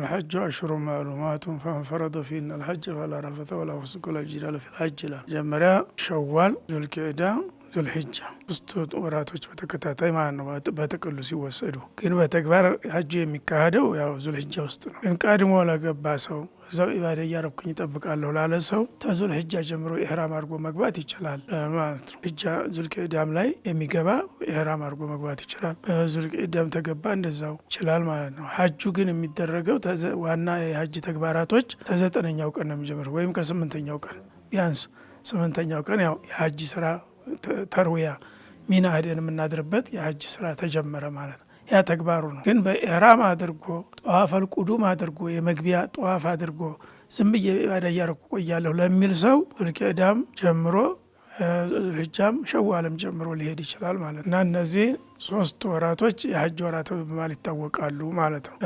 الحج أشهر معلومات فمن فرض فيهن الحج فلا رفث ولا فسوق ولا جدال في الحج لا جمرة شوال ذو القعدة ذو الحجة ሶስት ወራቶች በተከታታይ ማለት ነው በጥቅሉ ሲወሰዱ። ግን በተግባር ሀጅ የሚካሄደው ያው ዙል ሂጃ ውስጥ ነው። ግን ቀድሞ ለገባ ሰው እዛው ኢባዳ እያረኩኝ እጠብቃለሁ ላለ ሰው ተዙል ሂጃ ጀምሮ ኢህራም አድርጎ መግባት ይችላል ማለት ነው። ሂጃ ዙል ቂዕዳም ላይ የሚገባ ኢህራም አድርጎ መግባት ይችላል። ዙል ቂዕዳም ተገባ እንደዛው ይችላል ማለት ነው። ሀጁ ግን የሚደረገው ዋና የሀጅ ተግባራቶች ከ9ኛው ቀን ነው የሚጀምረው ወይም ከ8ኛው ቀን ቢያንስ 8ኛው ቀን ያው የሀጅ ስራ ተርዊያ ሚና ሄደን የምናድርበት የሀጅ ስራ ተጀመረ ማለት ነው። ያ ተግባሩ ነው። ግን በኢህራም አድርጎ ጠዋፈል ቁዱም አድርጎ የመግቢያ ጠዋፍ አድርጎ ዝም ብዬ ኢባዳ እያረኩ ቆያለሁ ለሚል ሰው ዙል ቂዕዳም ጀምሮ ሂጃም ሸዋልም ጀምሮ ሊሄድ ይችላል ማለት ነው። እና እነዚህ 3 ወራቶች የሀጅ ወራት በማለት ይታወቃሉ ማለት ነው።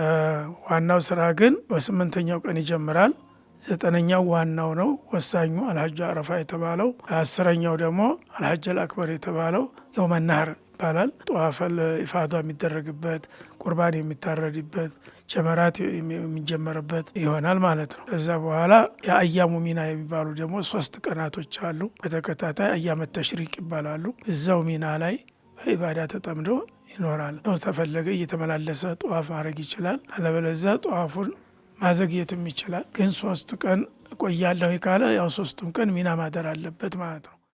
ዋናው ስራ ግን በ8ኛው ቀን ይጀምራል። 9ኛው ዋናው ነው ወሳኙ አልሀጅ አረፋ የተባለው። 10ኛው ደግሞ አልሀጅ አልአክበር የተባለው የውመ ነህር ይባላል። ጠዋፈል ኢፋዳ የሚደረግበት ቁርባን የሚታረድበት ጀመራት የሚጀመርበት ይሆናል ማለት ነው። ከዛ በኋላ የአያሙ ሚና የሚባሉ ደግሞ 3 ቀናቶች አሉ በተከታታይ አያመ ተሽሪቅ ይባላሉ። እዛው ሚና ላይ በኢባዳ ተጠምዶ ይኖራል። ተፈለገ እየተመላለሰ ጠዋፍ ማድረግ ይችላል። አለበለዚያ ጠዋፉን ማዘግየትም ይችላል። ግን 3 ቀን እቆያለሁ ካለ ያው 3ቱም ቀን ሚና ማደር አለበት ማለት ነው።